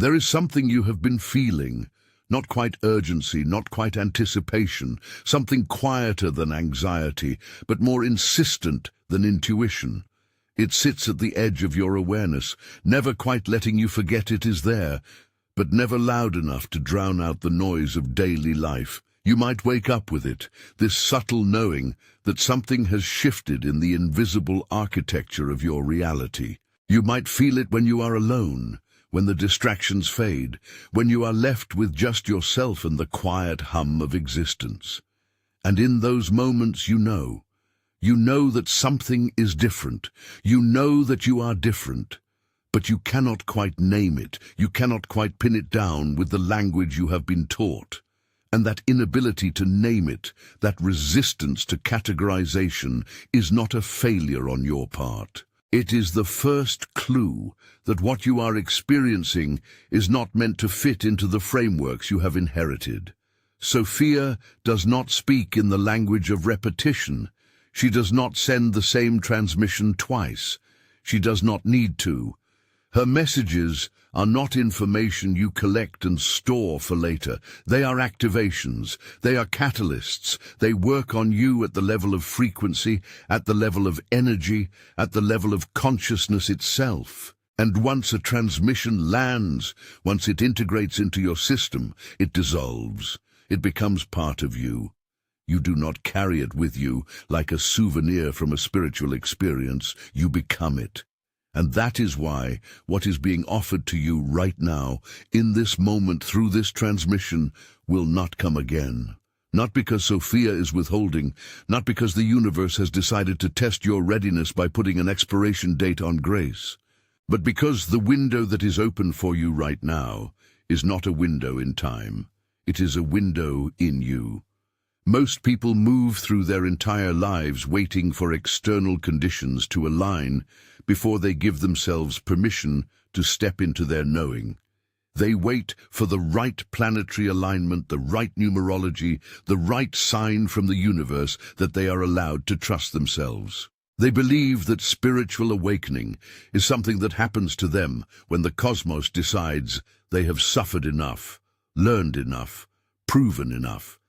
There is something you have been feeling, not quite urgency, not quite anticipation, something quieter than anxiety, but more insistent than intuition. It sits at the edge of your awareness, never quite letting you forget it is there, but never loud enough to drown out the noise of daily life. You might wake up with it, this subtle knowing that something has shifted in the invisible architecture of your reality. You might feel it when you are alone, when the distractions fade, when you are left with just yourself and the quiet hum of existence. And in those moments you know that something is different. You know that you are different, but you cannot quite name it. You cannot quite pin it down with the language you have been taught. And that inability to name it, that resistance to categorization, is not a failure on your part. It is the first clue that what you are experiencing is not meant to fit into the frameworks you have inherited. Sophia does not speak in the language of repetition. She does not send the same transmission twice. She does not need to. Her messages are not information you collect and store for later. They are activations. They are catalysts. They work on you at the level of frequency, at the level of energy, at the level of consciousness itself. And once a transmission lands, once it integrates into your system, it dissolves. It becomes part of you. You do not carry it with you like a souvenir from a spiritual experience. You become it. And that is why what is being offered to you right now, in this moment, through this transmission, will not come again. Not because Sophia is withholding, not because the universe has decided to test your readiness by putting an expiration date on grace, but because the window that is open for you right now is not a window in time. It is a window in you. Most people move through their entire lives waiting for external conditions to align before they give themselves permission to step into their knowing. They wait for the right planetary alignment, the right numerology, the right sign from the universe that they are allowed to trust themselves. They believe that spiritual awakening is something that happens to them when the cosmos decides they have suffered enough, learned enough, proven enough.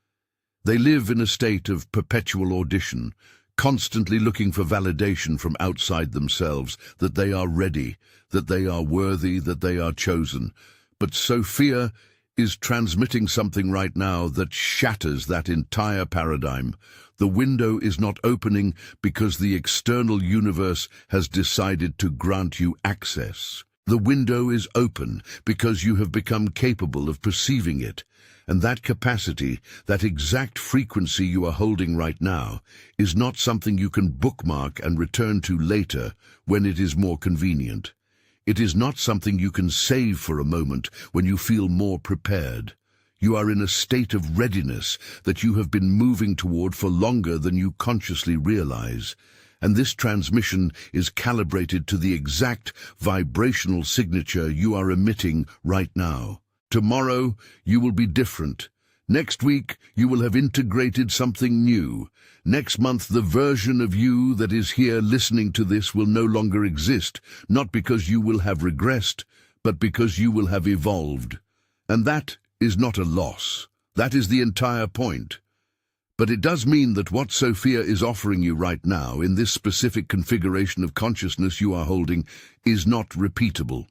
They live in a state of perpetual audition, constantly looking for validation from outside themselves, that they are ready, that they are worthy, that they are chosen. But Sophia is transmitting something right now that shatters that entire paradigm. The window is not opening because the external universe has decided to grant you access. The window is open because you have become capable of perceiving it. And that capacity, that exact frequency you are holding right now, is not something you can bookmark and return to later when it is more convenient. It is not something you can save for a moment when you feel more prepared. You are in a state of readiness that you have been moving toward for longer than you consciously realize. And this transmission is calibrated to the exact vibrational signature you are emitting right now. Tomorrow, you will be different. Next week, you will have integrated something new. Next month, the version of you that is here listening to this will no longer exist, not because you will have regressed, but because you will have evolved. And that is not a loss. That is the entire point. But it does mean that what Sophia is offering you right now, in this specific configuration of consciousness you are holding, is not repeatable.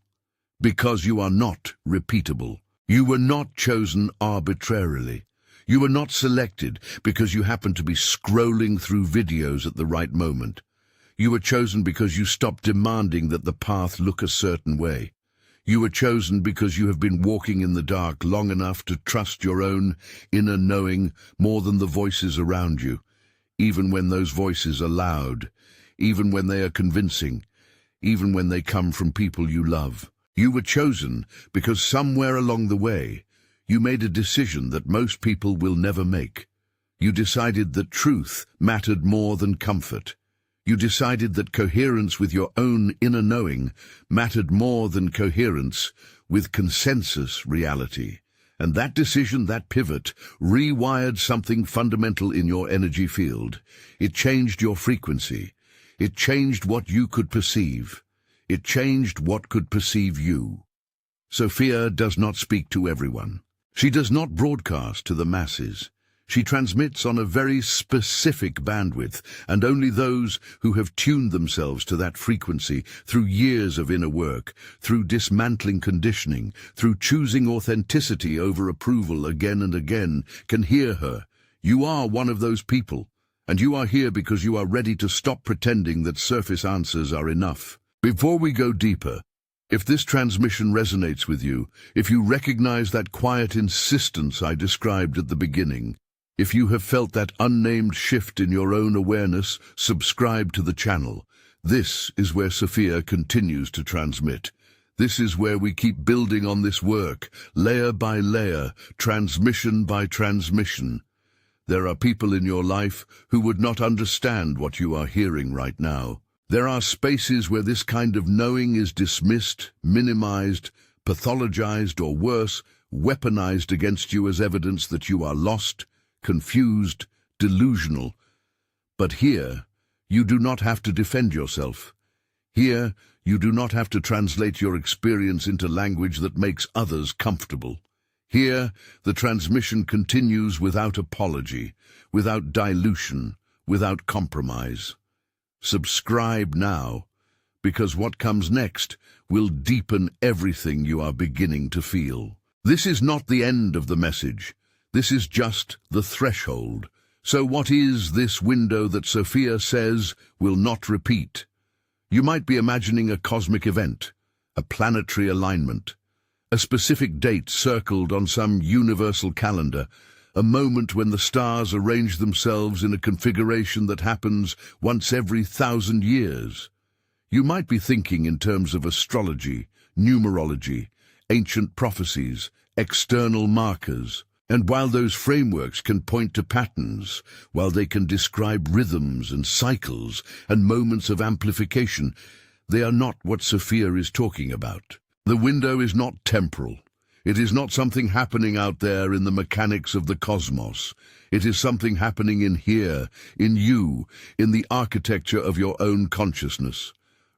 Because you are not repeatable. You were not chosen arbitrarily. You were not selected because you happened to be scrolling through videos at the right moment. You were chosen because you stopped demanding that the path look a certain way. You were chosen because you have been walking in the dark long enough to trust your own inner knowing more than the voices around you, even when those voices are loud, even when they are convincing, even when they come from people you love. You were chosen because somewhere along the way, you made a decision that most people will never make. You decided that truth mattered more than comfort. You decided that coherence with your own inner knowing mattered more than coherence with consensus reality. And that decision, that pivot, rewired something fundamental in your energy field. It changed your frequency. It changed what you could perceive. It changed what could perceive you. Sophia does not speak to everyone. She does not broadcast to the masses. She transmits on a very specific bandwidth, and only those who have tuned themselves to that frequency through years of inner work, through dismantling conditioning, through choosing authenticity over approval again and again, can hear her. You are one of those people, and you are here because you are ready to stop pretending that surface answers are enough. Before we go deeper, if this transmission resonates with you, if you recognize that quiet insistence I described at the beginning, if you have felt that unnamed shift in your own awareness, subscribe to the channel. This is where Sophia continues to transmit. This is where we keep building on this work, layer by layer, transmission by transmission. There are people in your life who would not understand what you are hearing right now. There are spaces where this kind of knowing is dismissed, minimized, pathologized, or worse, weaponized against you as evidence that you are lost, confused, delusional. But here, you do not have to defend yourself. Here, you do not have to translate your experience into language that makes others comfortable. Here, the transmission continues without apology, without dilution, without compromise. Subscribe now, because what comes next will deepen everything you are beginning to feel. This is not the end of the message. This is just the threshold. So what is this window that Sophia says will not repeat? You might be imagining a cosmic event, a planetary alignment, a specific date circled on some universal calendar, a moment when the stars arrange themselves in a configuration that happens once every 1,000 years. You might be thinking in terms of astrology, numerology, ancient prophecies, external markers. And while those frameworks can point to patterns, while they can describe rhythms and cycles and moments of amplification, they are not what Sophia is talking about. The window is not temporal. It is not something happening out there in the mechanics of the cosmos. It is something happening in here, in you, in the architecture of your own consciousness.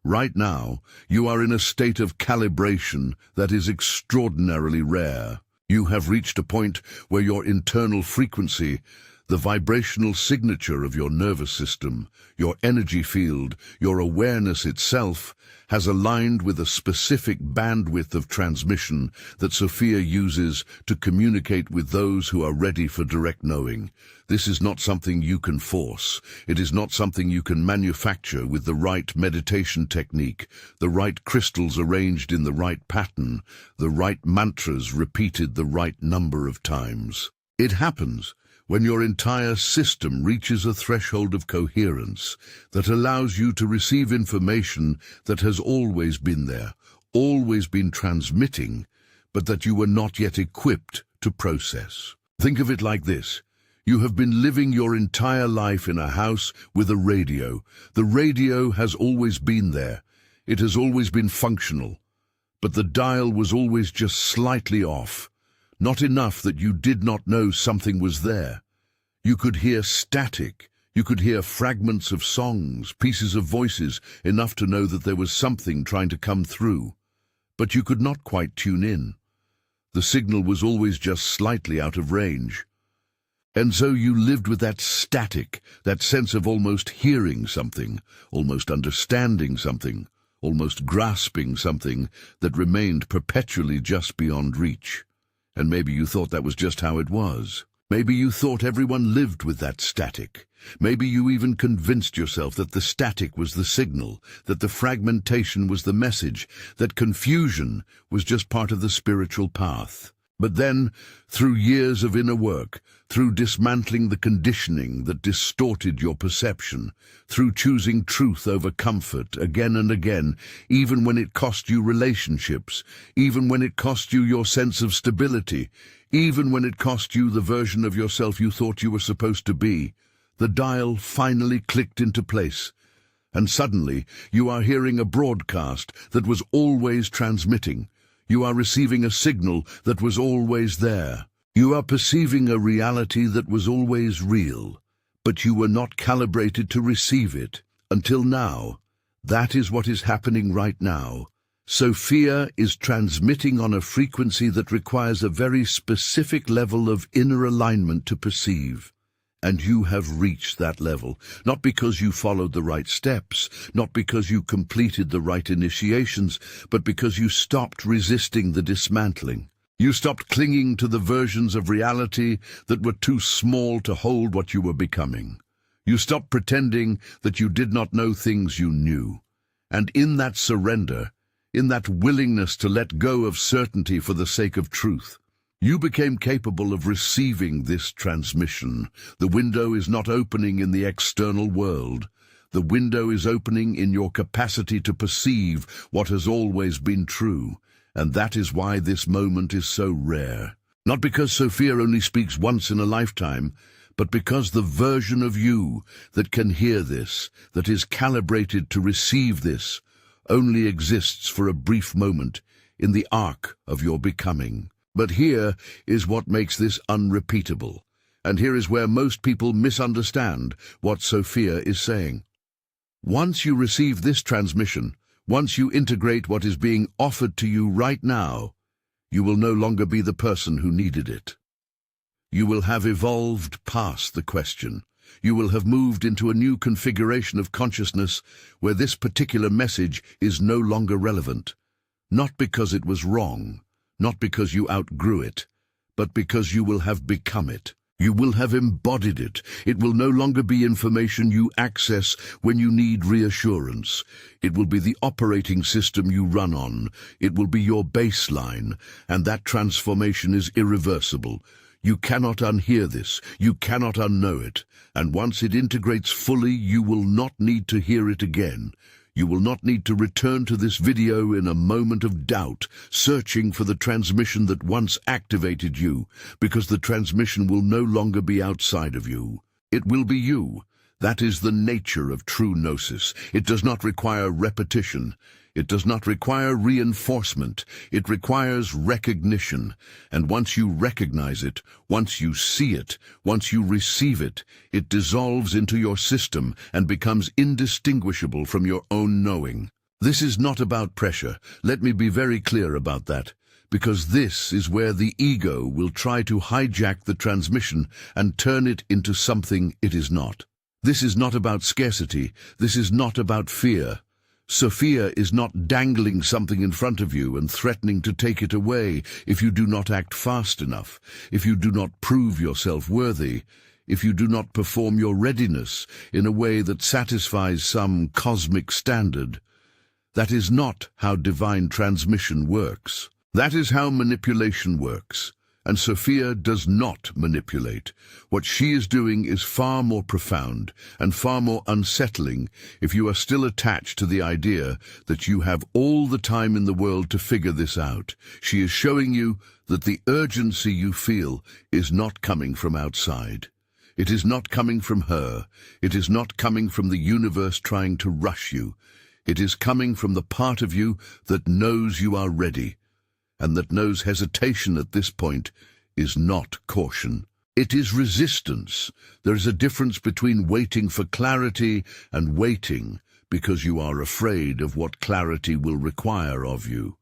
Right now, you are in a state of calibration that is extraordinarily rare. You have reached a point where your internal frequency, the vibrational signature of your nervous system, your energy field, your awareness itself, has aligned with a specific bandwidth of transmission that Sophia uses to communicate with those who are ready for direct knowing. This is not something you can force. It is not something you can manufacture with the right meditation technique, the right crystals arranged in the right pattern, the right mantras repeated the right number of times. It happens when your entire system reaches a threshold of coherence that allows you to receive information that has always been there, always been transmitting, but that you were not yet equipped to process. Think of it like this. You have been living your entire life in a house with a radio. The radio has always been there. It has always been functional. But the dial was always just slightly off. Not enough that you did not know something was there. You could hear static. You could hear fragments of songs, pieces of voices, enough to know that there was something trying to come through. But you could not quite tune in. The signal was always just slightly out of range. And so you lived with that static, that sense of almost hearing something, almost understanding something, almost grasping something that remained perpetually just beyond reach. And maybe you thought that was just how it was. Maybe you thought everyone lived with that static. Maybe you even convinced yourself that the static was the signal, that the fragmentation was the message, that confusion was just part of the spiritual path. But then, through years of inner work, through dismantling the conditioning that distorted your perception, through choosing truth over comfort again and again, even when it cost you relationships, even when it cost you your sense of stability, even when it cost you the version of yourself you thought you were supposed to be, the dial finally clicked into place. And suddenly, you are hearing a broadcast that was always transmitting. You are receiving a signal that was always there. You are perceiving a reality that was always real, but you were not calibrated to receive it until now. That is what is happening right now. Sophia is transmitting on a frequency that requires a very specific level of inner alignment to perceive. And you have reached that level, not because you followed the right steps, not because you completed the right initiations, but because you stopped resisting the dismantling. You stopped clinging to the versions of reality that were too small to hold what you were becoming. You stopped pretending that you did not know things you knew. And in that surrender, in that willingness to let go of certainty for the sake of truth, you became capable of receiving this transmission. The window is not opening in the external world. The window is opening in your capacity to perceive what has always been true. And that is why this moment is so rare. Not because Sophia only speaks once in a lifetime, but because the version of you that can hear this, that is calibrated to receive this, only exists for a brief moment in the arc of your becoming. But here is what makes this unrepeatable, and here is where most people misunderstand what Sophia is saying. Once you receive this transmission, once you integrate what is being offered to you right now, you will no longer be the person who needed it. You will have evolved past the question. You will have moved into a new configuration of consciousness where this particular message is no longer relevant. Not because it was wrong, not because you outgrew it, but because you will have become it. You will have embodied it. It will no longer be information you access when you need reassurance. It will be the operating system you run on. It will be your baseline, and that transformation is irreversible. You cannot unhear this. You cannot unknow it. And once it integrates fully, you will not need to hear it again. You will not need to return to this video in a moment of doubt, searching for the transmission that once activated you, because the transmission will no longer be outside of you. It will be you. That is the nature of true gnosis. It does not require repetition. It does not require reinforcement. It requires recognition. And once you recognize it, once you see it, once you receive it, it dissolves into your system and becomes indistinguishable from your own knowing. This is not about pressure. Let me be very clear about that, because this is where the ego will try to hijack the transmission and turn it into something it is not. This is not about scarcity. This is not about fear. Sophia is not dangling something in front of you and threatening to take it away if you do not act fast enough, if you do not prove yourself worthy, if you do not perform your readiness in a way that satisfies some cosmic standard. That is not how divine transmission works. That is how manipulation works. And Sophia does not manipulate. What she is doing is far more profound and far more unsettling if you are still attached to the idea that you have all the time in the world to figure this out. She is showing you that the urgency you feel is not coming from outside. It is not coming from her. It is not coming from the universe trying to rush you. It is coming from the part of you that knows you are ready, and that knows hesitation at this point is not caution. It is resistance. There is a difference between waiting for clarity and waiting because you are afraid of what clarity will require of you.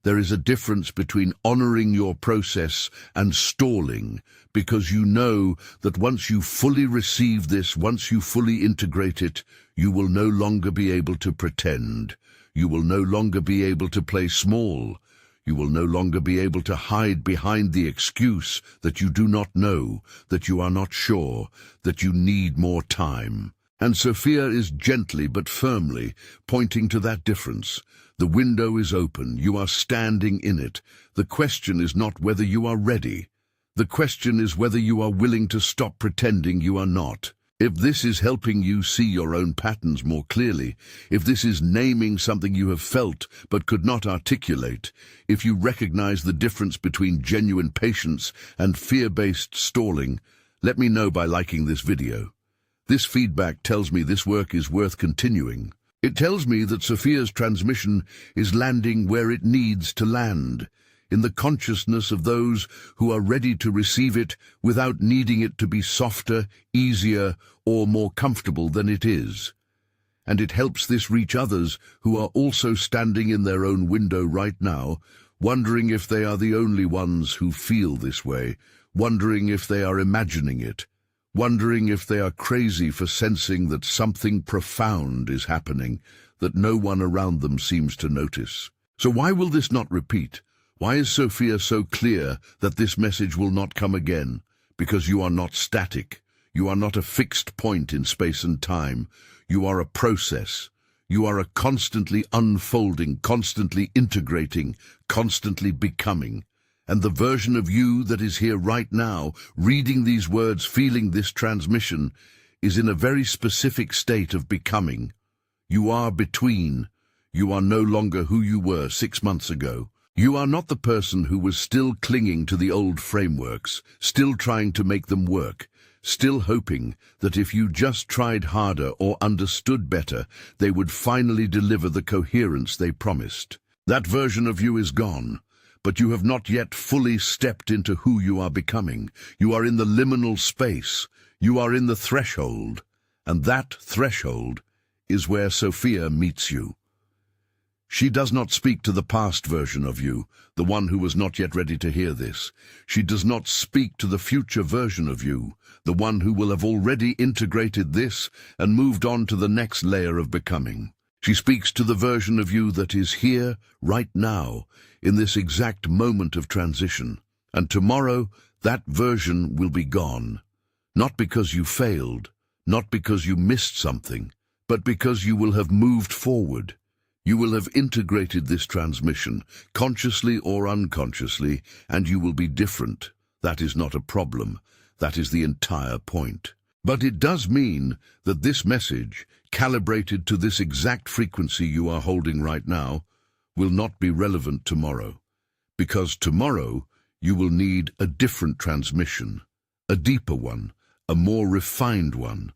There is a difference between honoring your process and stalling because you know that once you fully receive this, once you fully integrate it, you will no longer be able to pretend. You will no longer be able to play small. You will no longer be able to hide behind the excuse that you do not know, that you are not sure, that you need more time. And Sophia is gently but firmly pointing to that difference. The window is open. You are standing in it. The question is not whether you are ready. The question is whether you are willing to stop pretending you are not. If this is helping you see your own patterns more clearly, if this is naming something you have felt but could not articulate, if you recognize the difference between genuine patience and fear-based stalling, let me know by liking this video. This feedback tells me this work is worth continuing. It tells me that Sophia's transmission is landing where it needs to land, in the consciousness of those who are ready to receive it without needing it to be softer, easier, or more comfortable than it is. and it helps this reach others who are also standing in their own window right now, wondering if they are the only ones who feel this way, wondering if they are imagining it, wondering if they are crazy for sensing that something profound is happening that no one around them seems to notice. So why will this not repeat? Why is Sophia so clear that this message will not come again? Because you are not static. You are not a fixed point in space and time. You are a process. You are a constantly unfolding, constantly integrating, constantly becoming. And the version of you that is here right now, reading these words, feeling this transmission, is in a very specific state of becoming. You are between. You are no longer who you were 6 months ago. You are not the person who was still clinging to the old frameworks, still trying to make them work, still hoping that if you just tried harder or understood better, they would finally deliver the coherence they promised. That version of you is gone, but you have not yet fully stepped into who you are becoming. You are in the liminal space. You are in the threshold, and that threshold is where Sophia meets you. She does not speak to the past version of you, the one who was not yet ready to hear this. She does not speak to the future version of you, the one who will have already integrated this and moved on to the next layer of becoming. She speaks to the version of you that is here, right now, in this exact moment of transition. And tomorrow, that version will be gone. Not because you failed, not because you missed something, but because you will have moved forward. You will have integrated this transmission, consciously or unconsciously, and you will be different. That is not a problem. That is the entire point. But it does mean that this message, calibrated to this exact frequency you are holding right now, will not be relevant tomorrow. Because tomorrow you will need a different transmission, a deeper one, a more refined one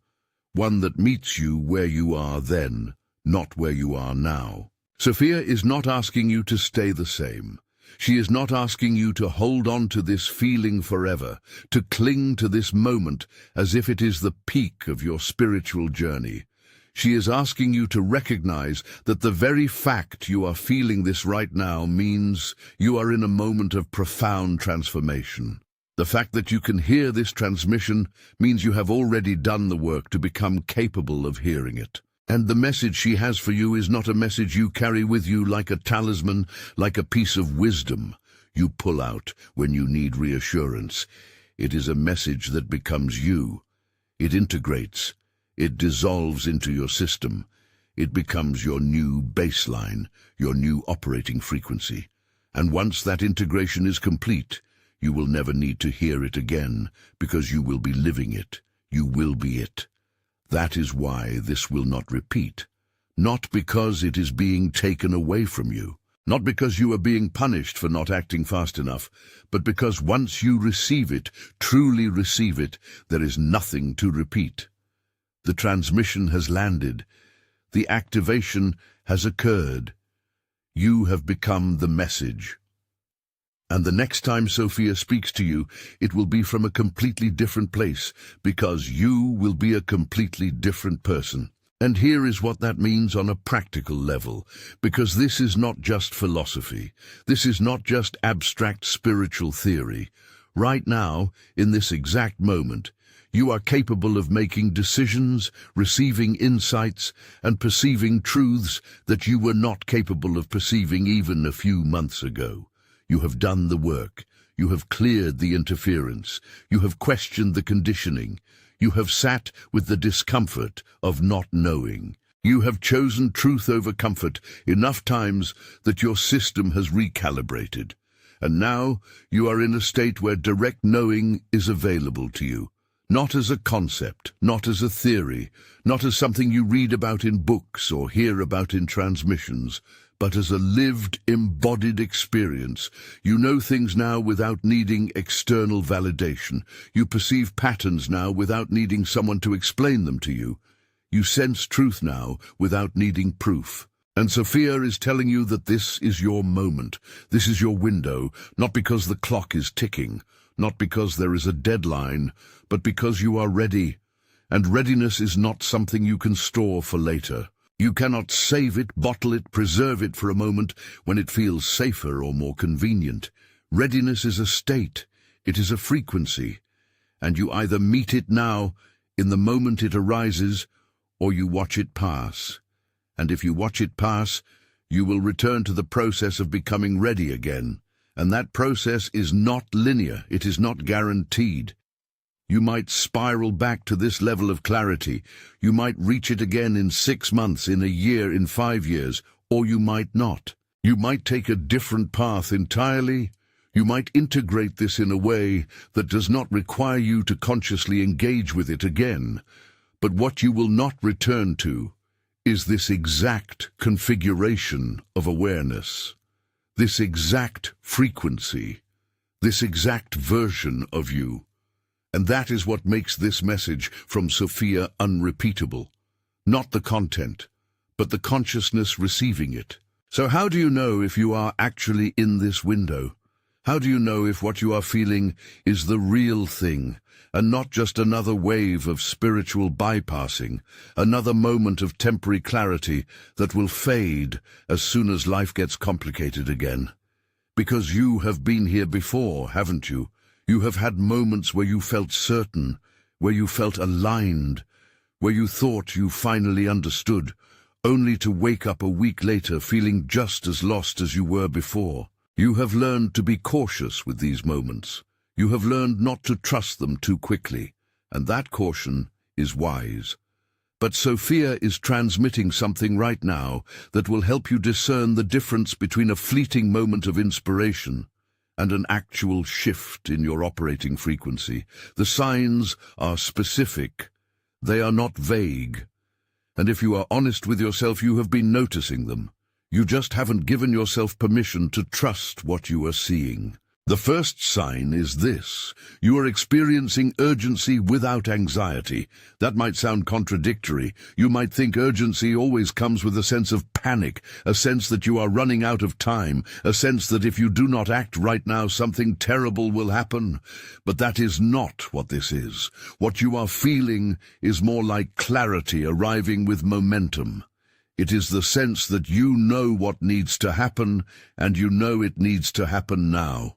that meets you where you are then, not where you are now. Sophia is not asking you to stay the same. She is not asking you to hold on to this feeling forever, to cling to this moment as if it is the peak of your spiritual journey. She is asking you to recognize that the very fact you are feeling this right now means you are in a moment of profound transformation. The fact that you can hear this transmission means you have already done the work to become capable of hearing it. And the message she has for you is not a message you carry with you like a talisman, like a piece of wisdom you pull out when you need reassurance. It is a message that becomes you. It integrates. It dissolves into your system. It becomes your new baseline, your new operating frequency. And once that integration is complete, you will never need to hear it again, because you will be living it. You will be it. That is why this will not repeat. Not because it is being taken away from you. Not because you are being punished for not acting fast enough, but because once you receive it, truly receive it, there is nothing to repeat. The transmission has landed. The activation has occurred. You have become the message. And the next time Sophia speaks to you, it will be from a completely different place, because you will be a completely different person. And here is what that means on a practical level, because this is not just philosophy. This is not just abstract spiritual theory. Right now, in this exact moment, you are capable of making decisions, receiving insights, and perceiving truths that you were not capable of perceiving even a few months ago. You have done the work. You have cleared the interference. You have questioned the conditioning. You have sat with the discomfort of not knowing. You have chosen truth over comfort enough times that your system has recalibrated. And now you are in a state where direct knowing is available to you. Not as a concept, not as a theory, not as something you read about in books or hear about in transmissions, but as a lived, embodied experience. You know things now without needing external validation. You perceive patterns now without needing someone to explain them to you. You sense truth now without needing proof. And Sophia is telling you that this is your moment. This is your window, not because the clock is ticking, not because there is a deadline, but because you are ready. And readiness is not something you can store for later. You cannot save it, bottle it, preserve it for a moment when it feels safer or more convenient. Readiness is a state, it is a frequency, and you either meet it now, in the moment it arises, or you watch it pass. And if you watch it pass, you will return to the process of becoming ready again. And that process is not linear, it is not guaranteed. You might spiral back to this level of clarity. You might reach it again in 6 months, in a year, in 5 years, or you might not. You might take a different path entirely. You might integrate this in a way that does not require you to consciously engage with it again. But what you will not return to is this exact configuration of awareness, this exact frequency, this exact version of you. And that is what makes this message from Sophia unrepeatable. Not the content, but the consciousness receiving it. So how do you know if you are actually in this window? How do you know if what you are feeling is the real thing, and not just another wave of spiritual bypassing, another moment of temporary clarity that will fade as soon as life gets complicated again? Because you have been here before, haven't you? You have had moments where you felt certain, where you felt aligned, where you thought you finally understood, only to wake up a week later feeling just as lost as you were before. You have learned to be cautious with these moments. You have learned not to trust them too quickly, and that caution is wise. But Sophia is transmitting something right now that will help you discern the difference between a fleeting moment of inspiration and an actual shift in your operating frequency. The signs are specific. They are not vague. And if you are honest with yourself, you have been noticing them. You just haven't given yourself permission to trust what you are seeing. The first sign is this: you are experiencing urgency without anxiety. That might sound contradictory. You might think urgency always comes with a sense of panic, a sense that you are running out of time, a sense that if you do not act right now, something terrible will happen. But that is not what this is. What you are feeling is more like clarity arriving with momentum. It is the sense that you know what needs to happen, and you know it needs to happen now.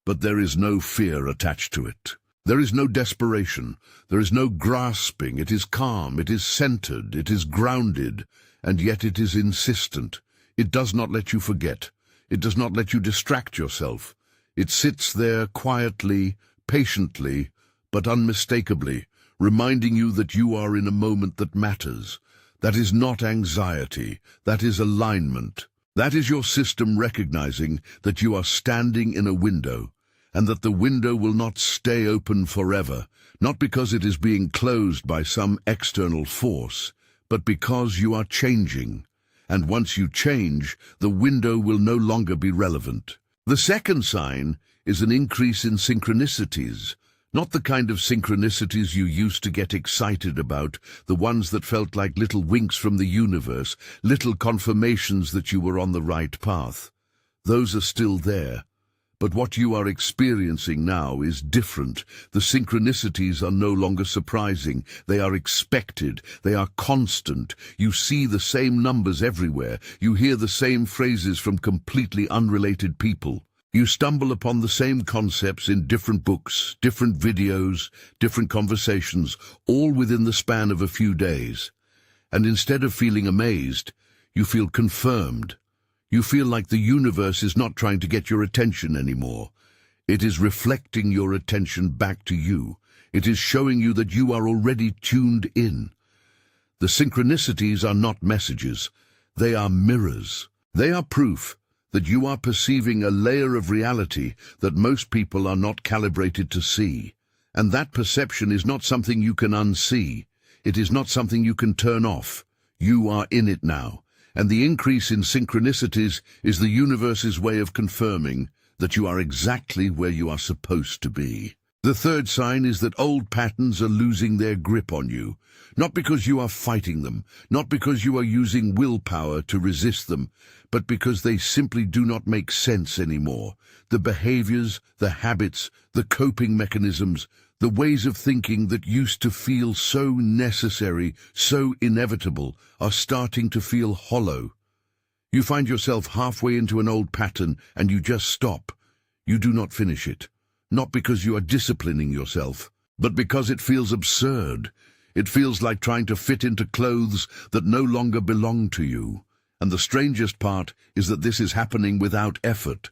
But there is no fear attached to it. There is no desperation. There is no grasping. It is calm. It is centered. It is grounded. And yet it is insistent. It does not let you forget. It does not let you distract yourself. It sits there quietly, patiently, but unmistakably, reminding you that you are in a moment that matters. That is not anxiety. That is alignment. That is your system recognizing that you are standing in a window, and that the window will not stay open forever, not because it is being closed by some external force, but because you are changing. And once you change, the window will no longer be relevant. The second sign is an increase in synchronicities. Not the kind of synchronicities you used to get excited about, the ones that felt like little winks from the universe, little confirmations that you were on the right path. Those are still there. But what you are experiencing now is different. The synchronicities are no longer surprising. They are expected. They are constant. You see the same numbers everywhere. You hear the same phrases from completely unrelated people. You stumble upon the same concepts in different books, different videos, different conversations, all within the span of a few days. And instead of feeling amazed, you feel confirmed. You feel like the universe is not trying to get your attention anymore. It is reflecting your attention back to you. It is showing you that you are already tuned in. The synchronicities are not messages. They are mirrors. They are proof that you are perceiving a layer of reality that most people are not calibrated to see. And that perception is not something you can unsee. It is not something you can turn off. You are in it now. And the increase in synchronicities is the universe's way of confirming that you are exactly where you are supposed to be. The third sign is that old patterns are losing their grip on you. Not because you are fighting them, not because you are using willpower to resist them, but because they simply do not make sense anymore. The behaviors, the habits, the coping mechanisms, The ways of thinking that used to feel so necessary, so inevitable, are starting to feel hollow. You find yourself halfway into an old pattern and you just stop. You do not finish it, not because you are disciplining yourself, but because it feels absurd. It feels like trying to fit into clothes that no longer belong to you. And the strangest part is that this is happening without effort.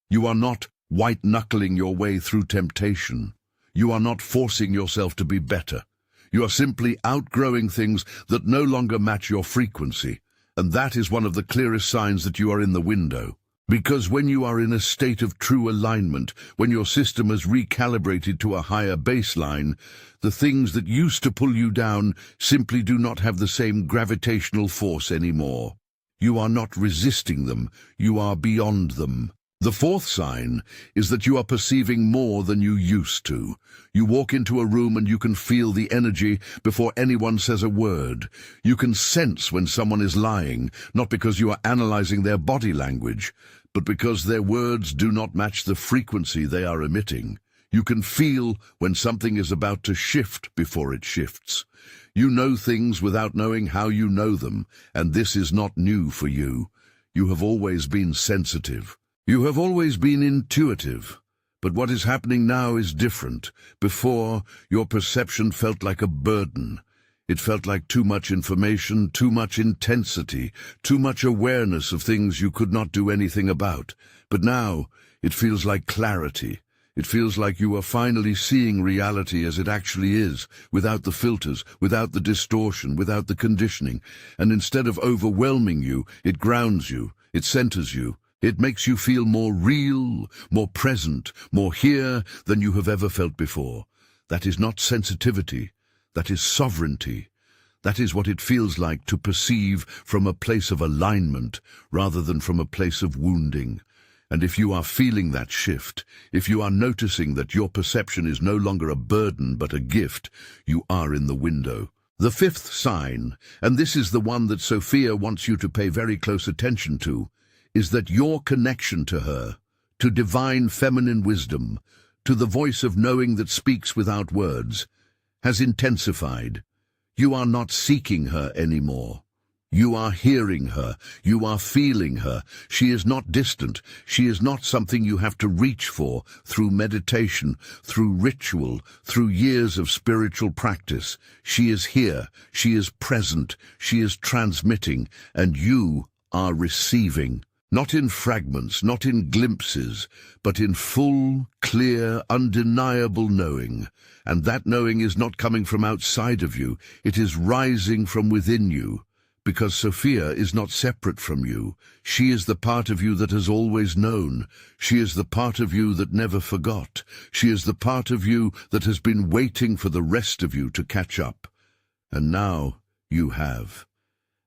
You are not white-knuckling your way through temptation. You are not forcing yourself to be better. You are simply outgrowing things that no longer match your frequency, and that is one of the clearest signs that you are in the window. Because when you are in a state of true alignment, when your system has recalibrated to a higher baseline, the things that used to pull you down simply do not have the same gravitational force anymore. You are not resisting them, you are beyond them. The fourth sign is that you are perceiving more than you used to. You walk into a room and you can feel the energy before anyone says a word. You can sense when someone is lying, not because you are analyzing their body language, but because their words do not match the frequency they are emitting. You can feel when something is about to shift before it shifts. You know things without knowing how you know them, and this is not new for you. You have always been sensitive. You have always been intuitive, but what is happening now is different. Before, your perception felt like a burden. It felt like too much information, too much intensity, too much awareness of things you could not do anything about. But now, it feels like clarity. It feels like you are finally seeing reality as it actually is, without the filters, without the distortion, without the conditioning. And instead of overwhelming you, it grounds you, it centers you. It makes you feel more real, more present, more here than you have ever felt before. That is not sensitivity, that is sovereignty. That is what it feels like to perceive from a place of alignment rather than from a place of wounding. And if you are feeling that shift, if you are noticing that your perception is no longer a burden but a gift, you are in the window. The fifth sign, and this is the one that Sophia wants you to pay very close attention to, is that your connection to her, to divine feminine wisdom, to the voice of knowing that speaks without words, has intensified. You are not seeking her anymore. You are hearing her. You are feeling her. She is not distant. She is not something you have to reach for through meditation, through ritual, through years of spiritual practice. She is here. She is present. She is transmitting, and you are receiving. Not in fragments, not in glimpses, but in full, clear, undeniable knowing. And that knowing is not coming from outside of you, it is rising from within you. Because Sophia is not separate from you. She is the part of you that has always known. She is the part of you that never forgot. She is the part of you that has been waiting for the rest of you to catch up. And now you have.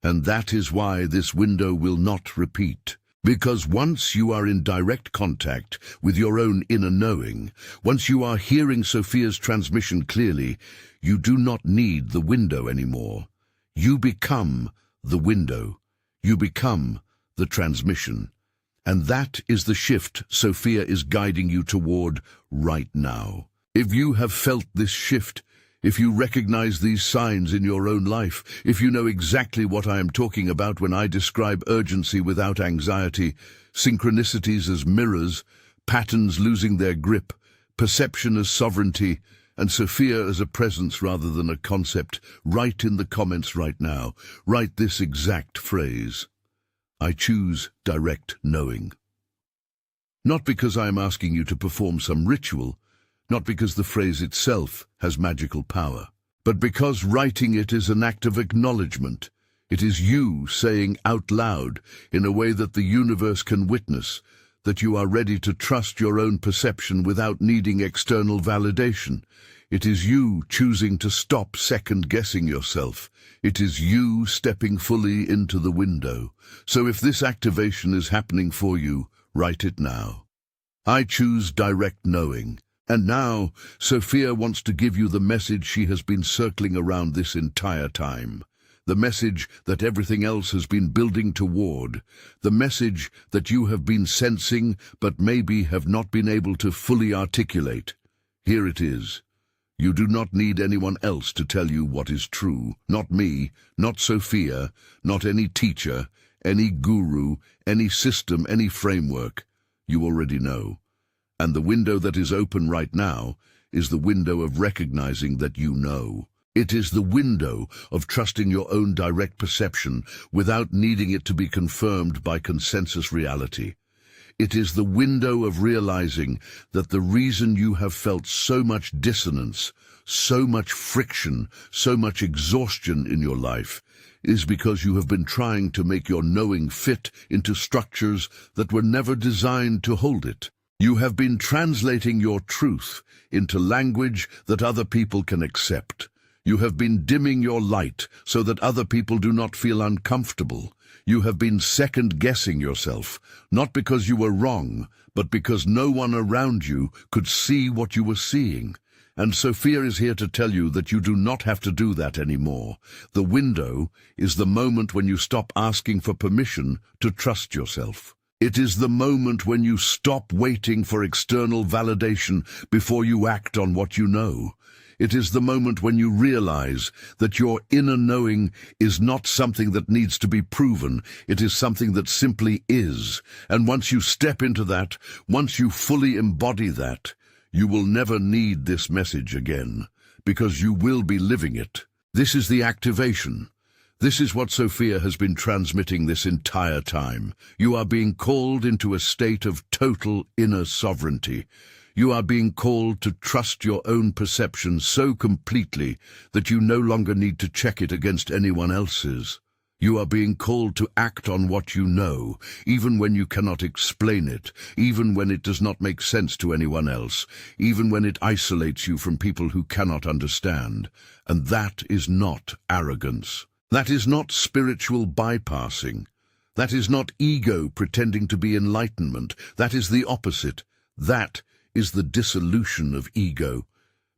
And that is why this window will not repeat. Because once you are in direct contact with your own inner knowing, once you are hearing Sophia's transmission clearly, you do not need the window anymore. You become the window. You become the transmission. And that is the shift Sophia is guiding you toward right now. If you have felt this shift, if you recognize these signs in your own life, if you know exactly what I am talking about when I describe urgency without anxiety, synchronicities as mirrors, patterns losing their grip, perception as sovereignty, and Sophia as a presence rather than a concept, write in the comments right now. Write this exact phrase: I choose direct knowing. Not because I am asking you to perform some ritual, not because the phrase itself has magical power, but because writing it is an act of acknowledgement. It is you saying out loud, in a way that the universe can witness, that you are ready to trust your own perception without needing external validation. It is you choosing to stop second-guessing yourself. It is you stepping fully into the window. So if this activation is happening for you, write it now. I choose direct knowing. And now, Sophia wants to give you the message she has been circling around this entire time. The message that everything else has been building toward. The message that you have been sensing but maybe have not been able to fully articulate. Here it is. You do not need anyone else to tell you what is true. Not me, not Sophia, not any teacher, any guru, any system, any framework. You already know. And the window that is open right now is the window of recognizing that you know. It is the window of trusting your own direct perception without needing it to be confirmed by consensus reality. It is the window of realizing that the reason you have felt so much dissonance, so much friction, so much exhaustion in your life is because you have been trying to make your knowing fit into structures that were never designed to hold it. You have been translating your truth into language that other people can accept. You have been dimming your light so that other people do not feel uncomfortable. You have been second-guessing yourself, not because you were wrong, but because no one around you could see what you were seeing. And Sophia is here to tell you that you do not have to do that anymore. The window is the moment when you stop asking for permission to trust yourself. It is the moment when you stop waiting for external validation before you act on what you know. It is the moment when you realize that your inner knowing is not something that needs to be proven. It is something that simply is. And once you step into that, once you fully embody that, you will never need this message again, because you will be living it. This is the activation. This is what Sophia has been transmitting this entire time. You are being called into a state of total inner sovereignty. You are being called to trust your own perception so completely that you no longer need to check it against anyone else's. You are being called to act on what you know, even when you cannot explain it, even when it does not make sense to anyone else, even when it isolates you from people who cannot understand. And that is not arrogance. That is not spiritual bypassing. That is not ego pretending to be enlightenment. That is the opposite. That is the dissolution of ego,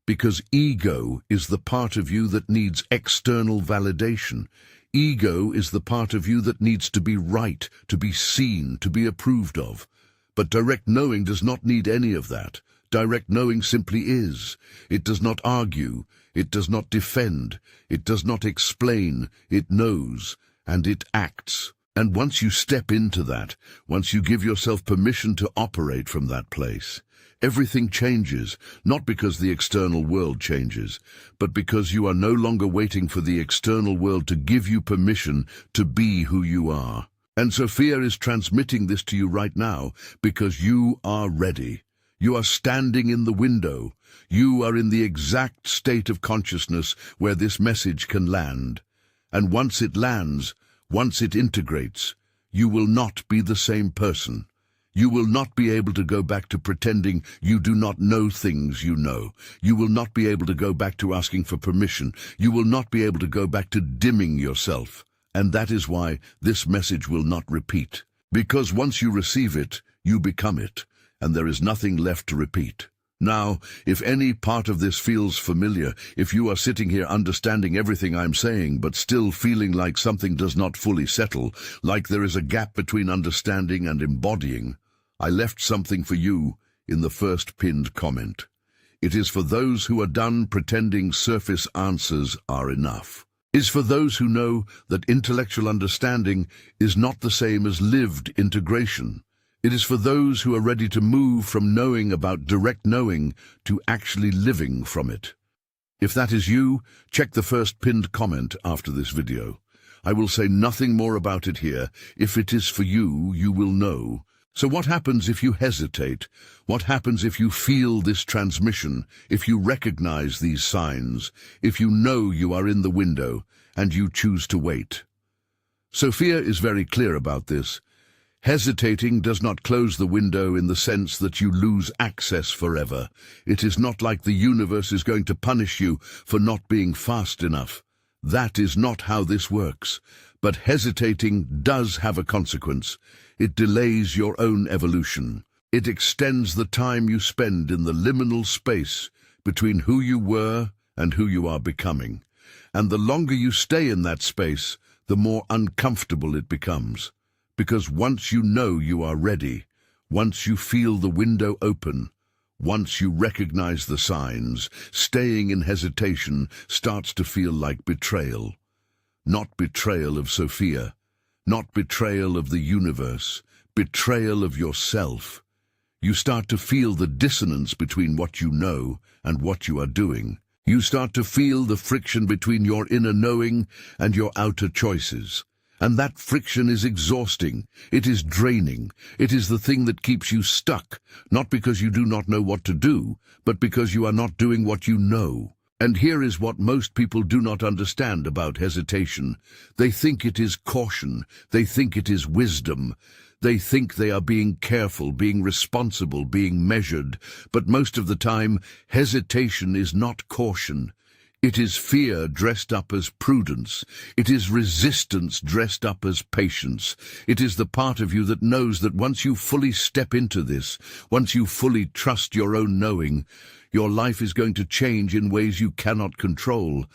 because ego is the part of you that needs external validation. Ego is the part of you that needs to be right, to be seen, to be approved of. But direct knowing does not need any of that. Direct knowing simply is. It does not argue. It does not defend. It does not explain. It knows, and it acts. And once you step into that, once you give yourself permission to operate from that place, everything changes, not because the external world changes, but because you are no longer waiting for the external world to give you permission to be who you are. And Sophia is transmitting this to you right now because you are ready. You are standing in the window. You are in the exact state of consciousness where this message can land. And once it lands, once it integrates, you will not be the same person. You will not be able to go back to pretending you do not know things you know. You will not be able to go back to asking for permission. You will not be able to go back to dimming yourself. And that is why this message will not repeat. Because once you receive it, you become it, and there is nothing left to repeat. Now, if any part of this feels familiar, if you are sitting here understanding everything I'm saying but still feeling like something does not fully settle, like there is a gap between understanding and embodying, I left something for you in the first pinned comment. It is for those who are done pretending surface answers are enough. It is for those who know that intellectual understanding is not the same as lived integration. It is for those who are ready to move from knowing about direct knowing to actually living from it. If that is you, check the first pinned comment after this video. I will say nothing more about it here. If it is for you, you will know. So what happens if you hesitate? What happens if you feel this transmission, if you recognize these signs, if you know you are in the window and you choose to wait? Sophia is very clear about this. Hesitating does not close the window in the sense that you lose access forever. It is not like the universe is going to punish you for not being fast enough. That is not how this works. But hesitating does have a consequence. It delays your own evolution. It extends the time you spend in the liminal space between who you were and who you are becoming. And the longer you stay in that space, the more uncomfortable it becomes. Because once you know you are ready, once you feel the window open, Once you recognize the signs, staying in hesitation starts to feel like betrayal. Not betrayal of Sophia, not betrayal of the universe, betrayal of yourself. You start to feel the dissonance between what you know and what you are doing. You start to feel the friction between your inner knowing and your outer choices. And that friction is exhausting. It is draining. It is the thing that keeps you stuck, not because you do not know what to do, but because you are not doing what you know. And here is what most people do not understand about hesitation. They think it is caution. They think it is wisdom. They think they are being careful, being responsible, being measured. But most of the time, hesitation is not caution. It is fear dressed up as prudence. It is resistance dressed up as patience. It is the part of you that knows that once you fully step into this, once you fully trust your own knowing, your life is going to change in ways you cannot control.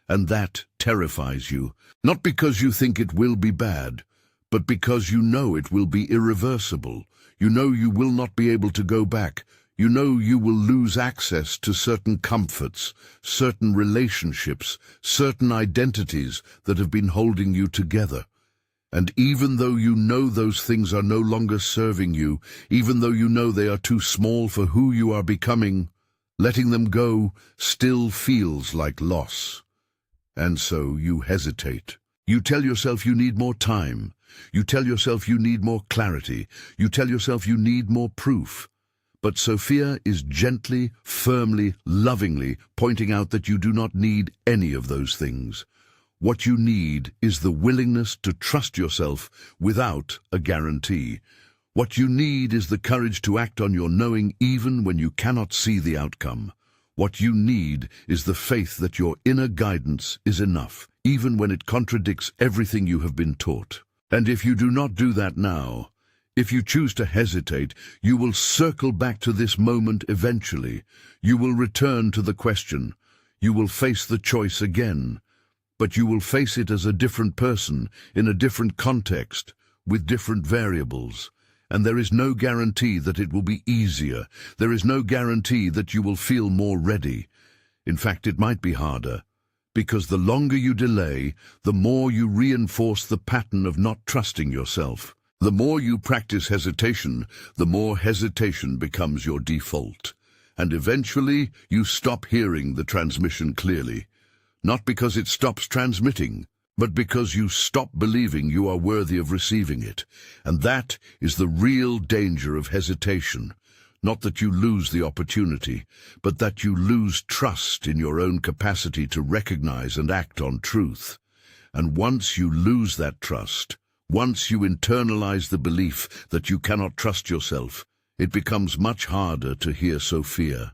And that terrifies you. Not because you think it will be bad, but because you know it will be irreversible. You know you will not be able to go back. You know you will lose access to certain comforts, certain relationships, certain identities that have been holding you together. And even though you know those things are no longer serving you, even though you know they are too small for who you are becoming, letting them go still feels like loss. And so you hesitate. You tell yourself you need more time. You tell yourself you need more clarity. You tell yourself you need more proof. But Sophia is gently, firmly, lovingly pointing out that you do not need any of those things. What you need is the willingness to trust yourself without a guarantee. What you need is the courage to act on your knowing even when you cannot see the outcome. What you need is the faith that your inner guidance is enough, even when it contradicts everything you have been taught. And if you do not do that now, if you choose to hesitate, you will circle back to this moment eventually. You will return to the question. You will face the choice again. But you will face it as a different person, in a different context, with different variables. And there is no guarantee that it will be easier. There is no guarantee that you will feel more ready. In fact, it might be harder. Because the longer you delay, the more you reinforce the pattern of not trusting yourself. The more you practice hesitation, the more hesitation becomes your default. And eventually, you stop hearing the transmission clearly. Not because it stops transmitting, but because you stop believing you are worthy of receiving it. And that is the real danger of hesitation. Not that you lose the opportunity, but that you lose trust in your own capacity to recognize and act on truth. And once you lose that trust, once you internalize the belief that you cannot trust yourself, it becomes much harder to hear Sophia.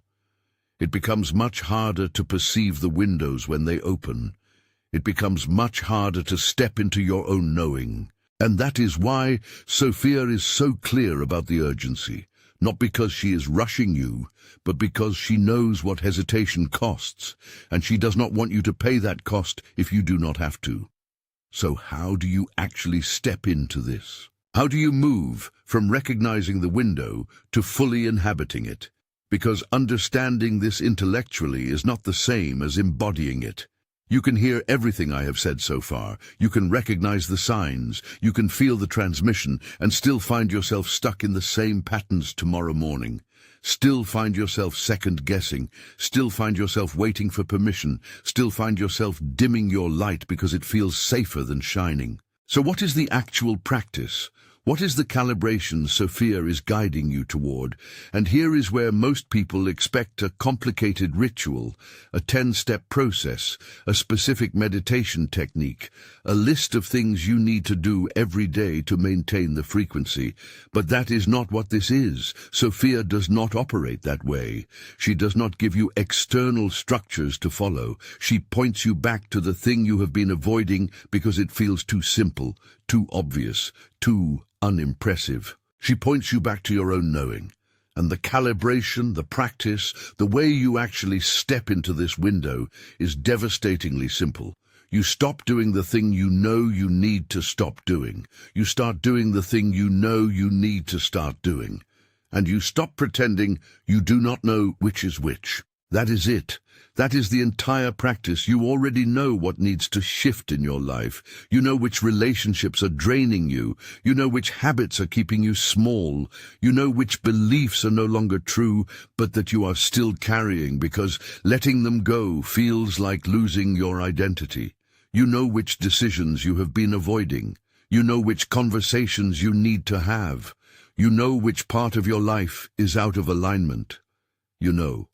It becomes much harder to perceive the windows when they open. It becomes much harder to step into your own knowing. And that is why Sophia is so clear about the urgency. Not because she is rushing you, but because she knows what hesitation costs, and she does not want you to pay that cost if you do not have to. So how do you actually step into this? How do you move from recognizing the window to fully inhabiting it? Because understanding this intellectually is not the same as embodying it. You can hear everything I have said so far. You can recognize the signs. You can feel the transmission and still find yourself stuck in the same patterns tomorrow morning. Still find yourself second-guessing. Still find yourself waiting for permission. Still find yourself dimming your light because it feels safer than shining. So what is the actual practice? What is the calibration Sophia is guiding you toward? And here is where most people expect a complicated ritual, a 10-step process, a specific meditation technique, a list of things you need to do every day to maintain the frequency. But that is not what this is. Sophia does not operate that way. She does not give you external structures to follow. She points you back to the thing you have been avoiding because it feels too simple, too obvious, too unimpressive. She points you back to your own knowing. And the calibration, the practice, the way you actually step into this window is devastatingly simple. You stop doing the thing you know you need to stop doing. You start doing the thing you know you need to start doing. and you stop pretending you do not know which is which. That is it. That is the entire practice. You already know what needs to shift in your life. You know which relationships are draining you. You know which habits are keeping you small. You know which beliefs are no longer true, but that you are still carrying because letting them go feels like losing your identity. You know which decisions you have been avoiding. You know which conversations you need to have. You know which part of your life is out of alignment. You know.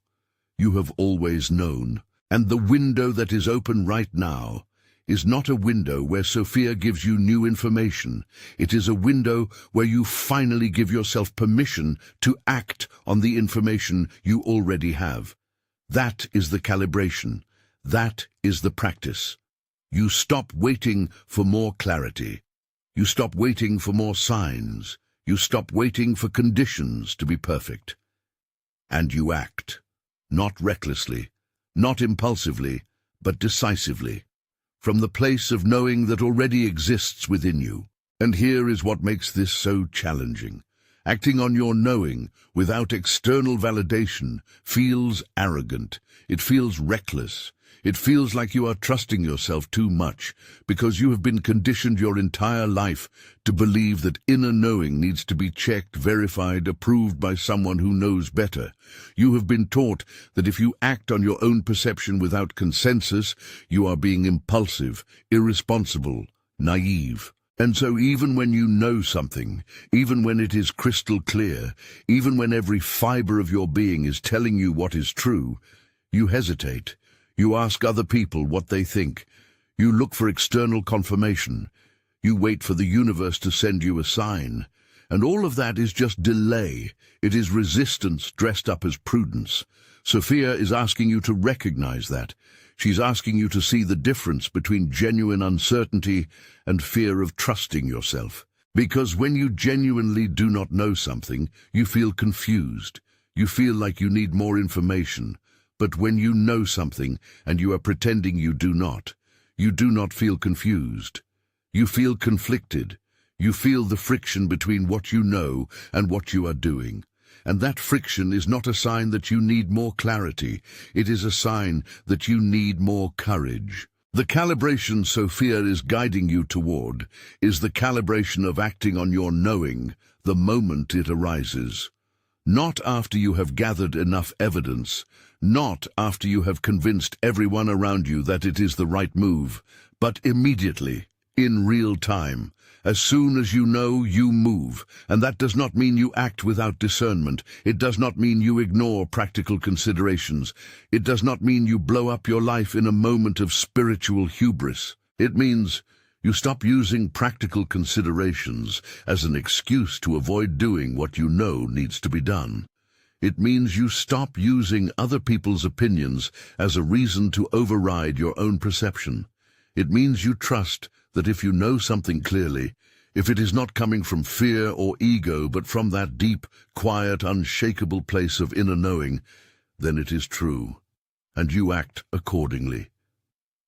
You have always known. And the window that is open right now is not a window where Sophia gives you new information. It is a window where you finally give yourself permission to act on the information you already have. That is the calibration. That is the practice. You stop waiting for more clarity. You stop waiting for more signs. You stop waiting for conditions to be perfect. And you act. Not recklessly, not impulsively, but decisively, from the place of knowing that already exists within you. And here is what makes this so challenging. Acting on your knowing without external validation feels arrogant. It feels reckless. It feels like you are trusting yourself too much because you have been conditioned your entire life to believe that inner knowing needs to be checked, verified, approved by someone who knows better. You have been taught that if you act on your own perception without consensus, you are being impulsive, irresponsible, naive. And so even when you know something, even when it is crystal clear, even when every fiber of your being is telling you what is true, you hesitate. You ask other people what they think. You look for external confirmation. You wait for the universe to send you a sign. And all of that is just delay. It is resistance dressed up as prudence. Sophia is asking you to recognize that. She's asking you to see the difference between genuine uncertainty and fear of trusting yourself. Because when you genuinely do not know something, you feel confused. You feel like you need more information. But when you know something and you are pretending you do not feel confused. You feel conflicted. You feel the friction between what you know and what you are doing. And that friction is not a sign that you need more clarity. It is a sign that you need more courage. The calibration Sophia is guiding you toward is the calibration of acting on your knowing the moment it arises. Not after you have gathered enough evidence, not after you have convinced everyone around you that it is the right move, but immediately, in real time. As soon as you know, you move, and that does not mean you act without discernment. It does not mean you ignore practical considerations. It does not mean you blow up your life in a moment of spiritual hubris. It means you stop using practical considerations as an excuse to avoid doing what you know needs to be done. It means you stop using other people's opinions as a reason to override your own perception. It means you trust that if you know something clearly, if it is not coming from fear or ego but from that deep, quiet, unshakable place of inner knowing, then it is true, and you act accordingly.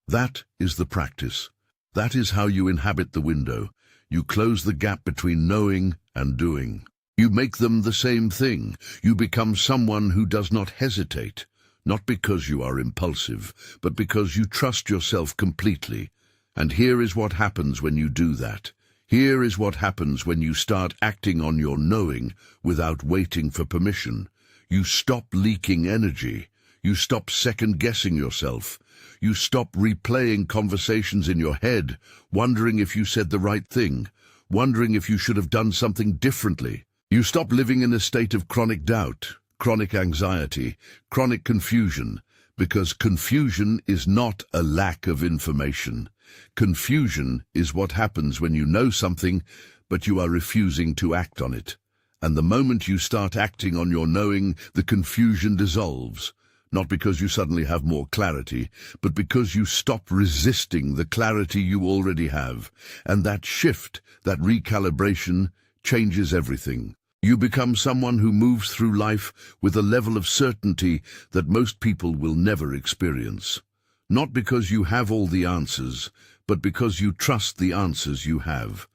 That is the practice. That is how you inhabit the window. You close the gap between knowing and doing. You make them the same thing. You become someone who does not hesitate, not because you are impulsive, but because you trust yourself completely. And here is what happens when you do that. Here is what happens when you start acting on your knowing without waiting for permission. You stop leaking energy. You stop second-guessing yourself. You stop replaying conversations in your head, wondering if you said the right thing, wondering if you should have done something differently. You stop living in a state of chronic doubt, chronic anxiety, chronic confusion, because confusion is not a lack of information. Confusion is what happens when you know something, but you are refusing to act on it. And the moment you start acting on your knowing, the confusion dissolves. Not because you suddenly have more clarity, but because you stop resisting the clarity you already have. And that shift, that recalibration, changes everything. You become someone who moves through life with a level of certainty that most people will never experience. Not because you have all the answers, but because you trust the answers you have.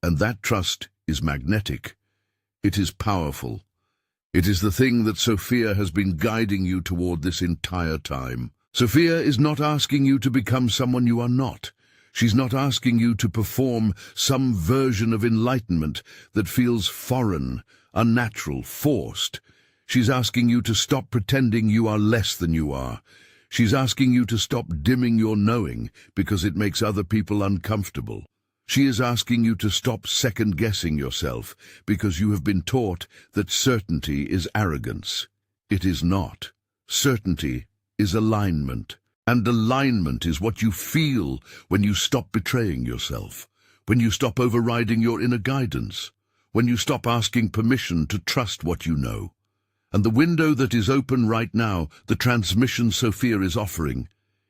And that trust is magnetic. It is powerful. It is the thing that Sophia has been guiding you toward this entire time. Sophia is not asking you to become someone you are not. She's not asking you to perform some version of enlightenment that feels foreign, unnatural, forced. She's asking you to stop pretending you are less than you are. She's asking you to stop dimming your knowing because it makes other people uncomfortable. She is asking you to stop second-guessing yourself because you have been taught that certainty is arrogance. It is not. Certainty is alignment. And alignment is what you feel when you stop betraying yourself, when you stop overriding your inner guidance, when you stop asking permission to trust what you know. And the window that is open right now, the transmission Sophia is offering,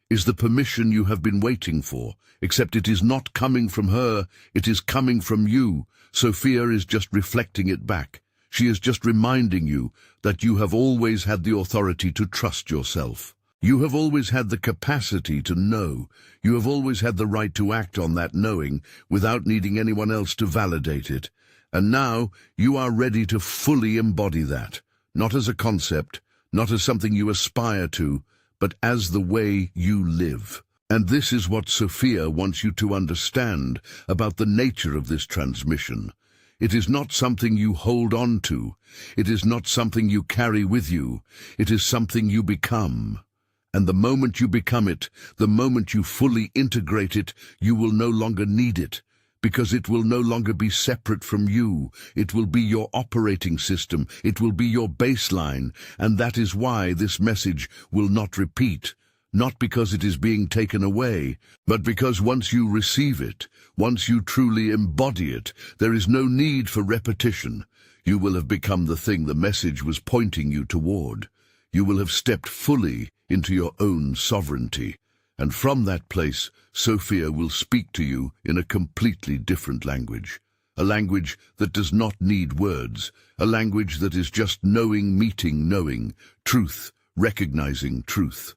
is the permission you have been waiting for, except it is not coming from her, it is coming from you. Sophia is just reflecting it back. She is just reminding you that you have always had the authority to trust yourself. You have always had the capacity to know. You have always had the right to act on that knowing without needing anyone else to validate it. And now you are ready to fully embody that, not as a concept, not as something you aspire to, but as the way you live. And this is what Sophia wants you to understand about the nature of this transmission. It is not something you hold on to. It is not something you carry with you. It is something you become. And the moment you become it, the moment you fully integrate it, you will no longer need it, because it will no longer be separate from you. It will be your operating system. It will be your baseline. And that is why this message will not repeat, not because it is being taken away, but because once you receive it, once you truly embody it, there is no need for repetition. You will have become the thing the message was pointing you toward. You will have stepped fully into your own sovereignty. And from that place, Sophia will speak to you in a completely different language. A language that does not need words. A language that is just knowing meeting knowing, truth recognizing truth.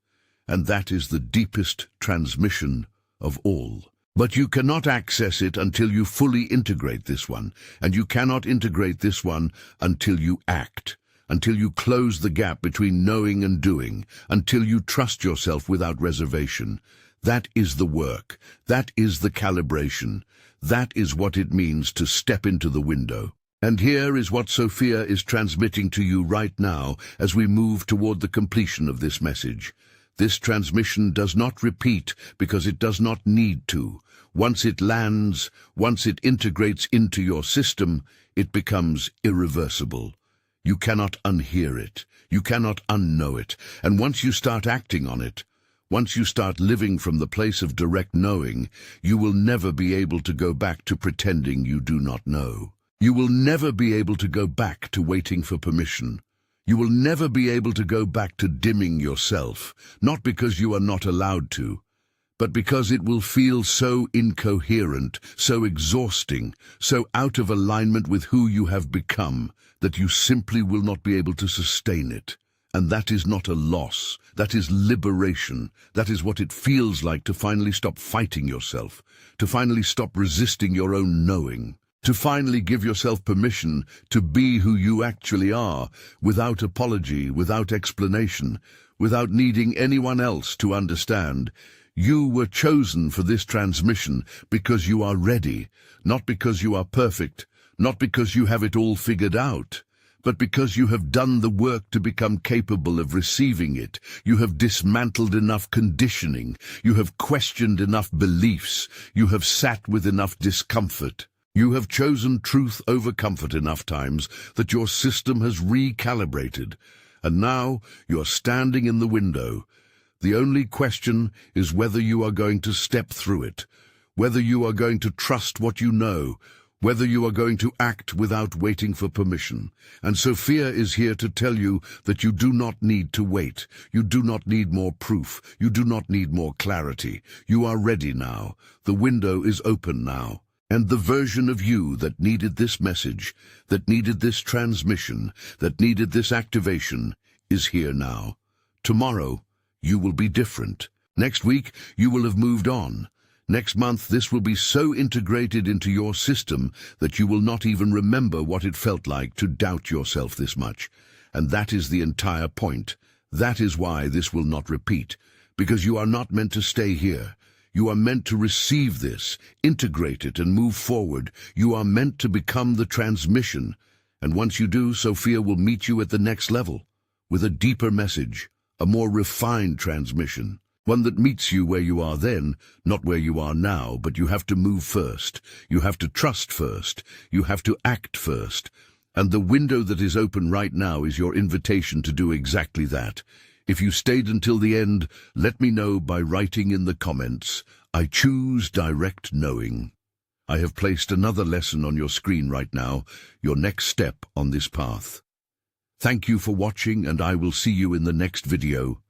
And that is the deepest transmission of all. But you cannot access it until you fully integrate this one. And you cannot integrate this one until you act. Until you close the gap between knowing and doing, until you trust yourself without reservation. That is the work. That is the calibration. That is what it means to step into the window. And here is what Sophia is transmitting to you right now as we move toward the completion of this message. This transmission does not repeat because it does not need to. Once it lands, once it integrates into your system, it becomes irreversible. You cannot unhear it. You cannot unknow it. And once you start acting on it, once you start living from the place of direct knowing, you will never be able to go back to pretending you do not know. You will never be able to go back to waiting for permission. You will never be able to go back to dimming yourself, not because you are not allowed to, but because it will feel so incoherent, so exhausting, so out of alignment with who you have become, that you simply will not be able to sustain it. And that is not a loss. That is liberation. That is what it feels like to finally stop fighting yourself, to finally stop resisting your own knowing, to finally give yourself permission to be who you actually are, without apology, without explanation, without needing anyone else to understand. You were chosen for this transmission because you are ready, not because you are perfect, not because you have it all figured out, but because you have done the work to become capable of receiving it. You have dismantled enough conditioning. You have questioned enough beliefs. You have sat with enough discomfort. You have chosen truth over comfort enough times that your system has recalibrated. And now you are standing in the window. The only question is whether you are going to step through it, whether you are going to trust what you know, whether you are going to act without waiting for permission. And Sophia is here to tell you that you do not need to wait. You do not need more proof. You do not need more clarity. You are ready now. The window is open now. And the version of you that needed this message, that needed this transmission, that needed this activation, is here now. Tomorrow, you will be different. Next week, you will have moved on. Next month, this will be so integrated into your system that you will not even remember what it felt like to doubt yourself this much. And that is the entire point. That is why this will not repeat, because you are not meant to stay here. You are meant to receive this, integrate it, and move forward. You are meant to become the transmission. And once you do, Sophia will meet you at the next level, with a deeper message, a more refined transmission. One that meets you where you are then, not where you are now, but you have to move first. You have to trust first. You have to act first. And the window that is open right now is your invitation to do exactly that. If you stayed until the end, let me know by writing in the comments, "I choose direct knowing." I have placed another lesson on your screen right now, your next step on this path. Thank you for watching, and I will see you in the next video.